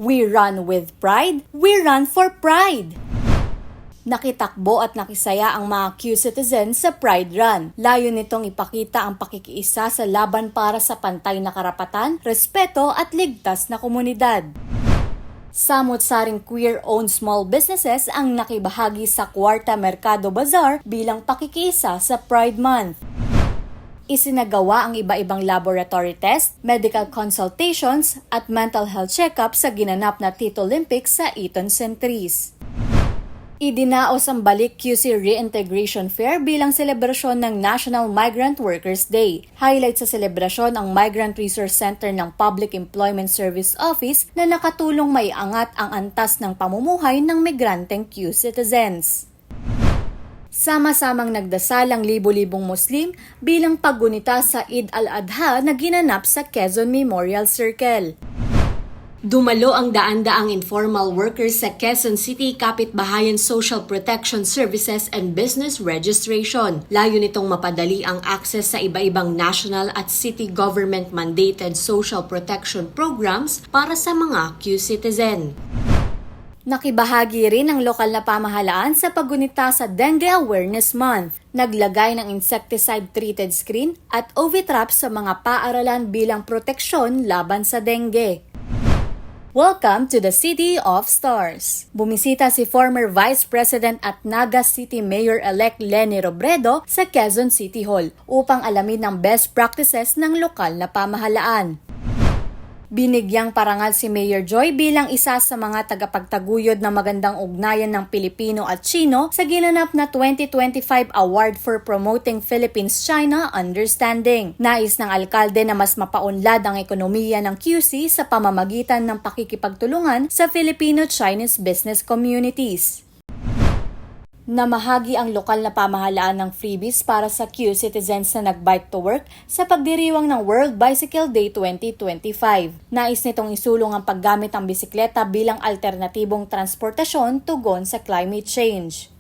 We run with pride, we run for pride! Nakitakbo at nakisaya ang mga Q-citizens sa Pride Run. Layo nitong ipakita ang pakikiisa sa laban para sa pantay na karapatan, respeto at ligtas na komunidad. Samot-saring queer-owned small businesses ang nakibahagi sa Kwarta Mercado Bazaar bilang pakikiisa sa Pride Month. Isinagawa ang iba-ibang laboratory test, medical consultations at mental health check-up sa ginanap na Tito Olympics sa Eton Centris. Idinaos ang Balik QC Reintegration Fair bilang selebrasyon ng National Migrant Workers Day. Highlight sa selebrasyon ang Migrant Resource Center ng Public Employment Service Office na nakatulong maiangat ang antas ng pamumuhay ng migranteng Q-citizens. Sama-samang nagdasal ang libo-libong Muslim bilang paggunita sa Eid al-Adha na ginanap sa Quezon Memorial Circle. Dumalo ang daan-daang informal workers sa Quezon City Kapitbahayan Social Protection Services and Business Registration. Layo nitong mapadali ang access sa iba-ibang national at city government mandated social protection programs para sa mga Q-citizen. Nakibahagi rin ang lokal na pamahalaan sa paggunita sa Dengue Awareness Month. Naglagay ng insecticide-treated screen at OV traps sa mga paaralan bilang proteksyon laban sa dengue. Welcome to the City of Stars. Bumisita si former Vice President at Naga City Mayor-elect Leni Robredo sa Quezon City Hall upang alamin ang best practices ng lokal na pamahalaan. Binigyang parangal si Mayor Joy bilang isa sa mga tagapagtaguyod ng magandang ugnayan ng Pilipino at Chino sa ginanap na 2025 Award for Promoting Philippines-China Understanding. Nais ng alkalde na mas mapaunlad ang ekonomiya ng QC sa pamamagitan ng pakikipagtulungan sa Filipino-Chinese business communities. Namahagi ang lokal na pamahalaan ng freebies para sa Q-citizens na nag-bike to work sa pagdiriwang ng World Bicycle Day 2025. Nais nitong isulong ang paggamit ng bisikleta bilang alternatibong transportasyon tugon sa climate change.